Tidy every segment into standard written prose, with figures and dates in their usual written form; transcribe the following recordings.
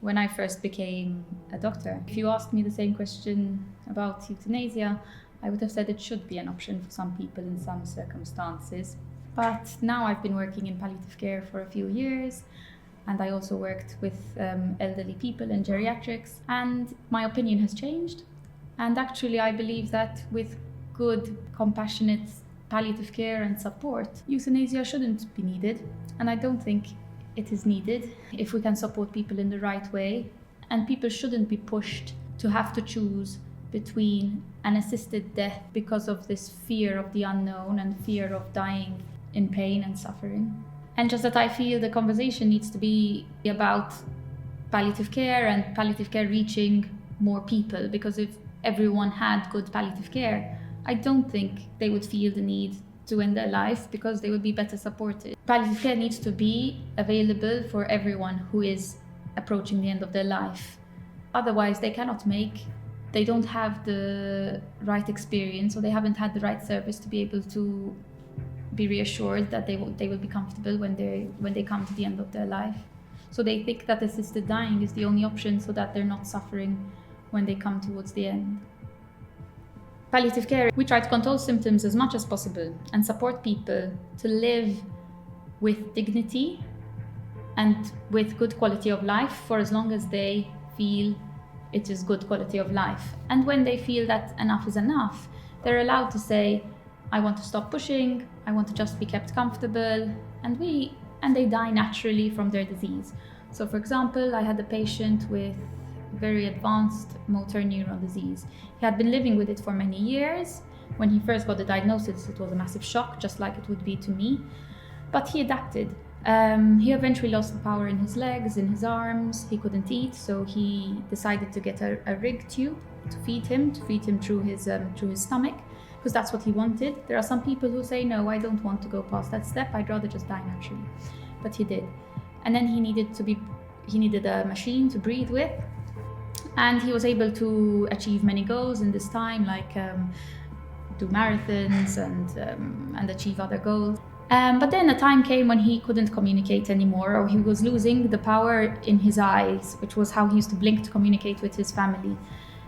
when I first became a doctor. If you asked me the same question about euthanasia, I would have said it should be an option for some people in some circumstances. But now I've been working in palliative care for a few years, and I also worked with elderly people in geriatrics, and my opinion has changed. And actually, I believe that with good, compassionate palliative care and support, euthanasia shouldn't be needed. And I don't think it is needed if we can support people in the right way. And people shouldn't be pushed to have to choose between an assisted death because of this fear of the unknown and fear of dying in pain and suffering. And just that I feel the conversation needs to be about palliative care and palliative care reaching more people, because if everyone had good palliative care, I don't think they would feel the need to end their life because they would be better supported. Palliative care needs to be available for everyone who is approaching the end of their life. Otherwise, they don't have the right experience, or they haven't had the right service to be able to be reassured that they will be comfortable when they come to the end of their life. So they think that assisted dying is the only option so that they're not suffering when they come towards the end. Palliative care, we try to control symptoms as much as possible and support people to live with dignity and with good quality of life for as long as they feel it is good quality of life. And when they feel that enough is enough, they're allowed to say, I want to stop pushing, I want to just be kept comfortable, and they die naturally from their disease. So for example, I had a patient with very advanced motor neuron disease. He had been living with it for many years. When he first got the diagnosis, it was a massive shock, just like it would be to me. But he adapted. He eventually lost the power in his legs, in his arms. He couldn't eat, so he decided to get a rig tube to feed him through his stomach, because that's what he wanted. There are some people who say, no, I don't want to go past that step. I'd rather just die naturally. But he did. And then he needed a machine to breathe with. And he was able to achieve many goals in this time, like do marathons and achieve other goals. But then a time came when he couldn't communicate anymore, or he was losing the power in his eyes, which was how he used to blink to communicate with his family.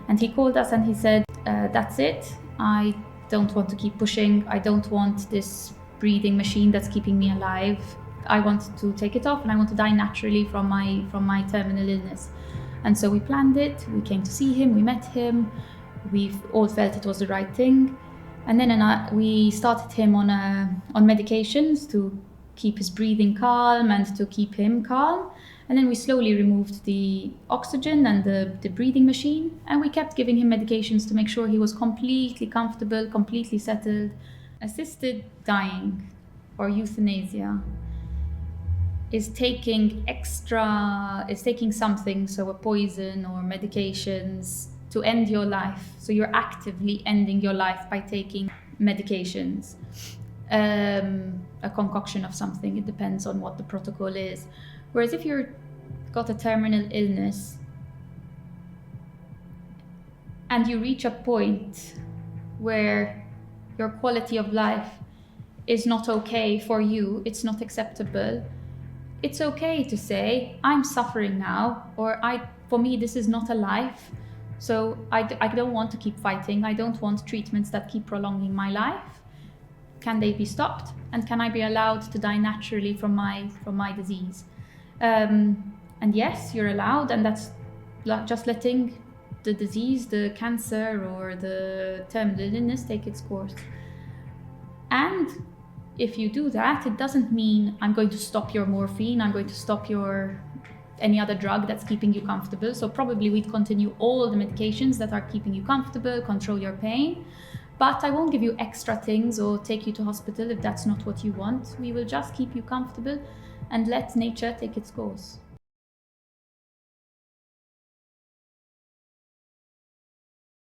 And he called us and he said, that's it. I don't want to keep pushing. I don't want this breathing machine that's keeping me alive. I want to take it off and I want to die naturally from my terminal illness. And so we planned it, we came to see him, we met him, we all felt it was the right thing. And then we started him on medications to keep his breathing calm and to keep him calm. And then we slowly removed the oxygen and the breathing machine, and we kept giving him medications to make sure he was completely comfortable, completely settled. Assisted dying or euthanasia is taking something, so a poison or medications, to end your life. So you're actively ending your life by taking medications, a concoction of something. It depends on what the protocol is. Whereas if you've got a terminal illness and you reach a point where your quality of life is not okay for you, it's not acceptable, it's okay to say, I'm suffering now, or for me, this is not a life. So I don't want to keep fighting. I don't want treatments that keep prolonging my life. Can they be stopped? And can I be allowed to die naturally from my disease? And yes, you're allowed, and that's just letting the disease, the cancer or the terminal illness take its course. And if you do that, it doesn't mean I'm going to stop your morphine, I'm going to stop any other drug that's keeping you comfortable. So probably we'd continue all the medications that are keeping you comfortable, control your pain, but I won't give you extra things or take you to hospital if that's not what you want. We will just keep you comfortable and let nature take its course.